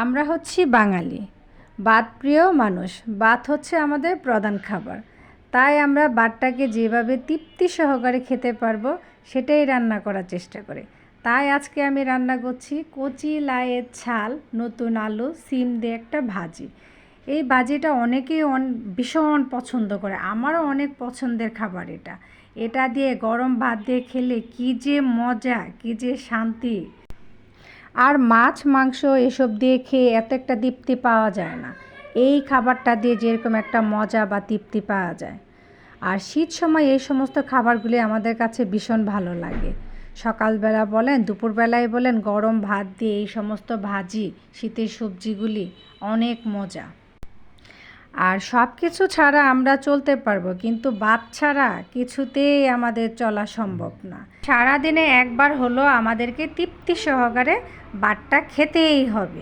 আমরা হচ্ছি বাঙালি, ভাতপ্রিয় মানুষ। ভাত হচ্ছে আমাদের প্রধান খাবার। তাই আমরা ভাতটাকে যেভাবে তৃপ্তি সহকারে খেতে পারবো সেটাই রান্না করার চেষ্টা করি। তাই আজকে আমি রান্না করছি কচি লাউয়ের ঝাল, নতুন আলু, সিম দিয়ে একটা ভাজি। এই ভাজিটা অনেকেই ভীষণ পছন্দ করে, আমারও অনেক পছন্দের খাবার এটা। এটা দিয়ে গরম ভাত দিয়ে খেলে কী যে মজা, কী যে শান্তি। আর মাছ মাংস এসব দিয়ে খেয়ে এত একটা তৃপ্তি পাওয়া যায় না। এই খাবারটা দিয়ে যেরকম একটা মজা বা তৃপ্তি পাওয়া যায়। আর শীত সময় এই সমস্ত খাবারগুলি আমাদের কাছে ভীষণ ভালো লাগে। সকালবেলা বলেন, দুপুরবেলায় বলেন, গরম ভাত দিয়ে এই সমস্ত ভাজি, শীতের সবজিগুলি অনেক মজা। আর সব কিছু ছাড়া আমরা চলতে পারবো, কিন্তু ভাত ছাড়া কিছুতেই আমাদের চলা সম্ভব না। সারাদিনে একবার হলো আমাদেরকে তৃপ্তি সহকারে ভাতটা খেতেই হবে।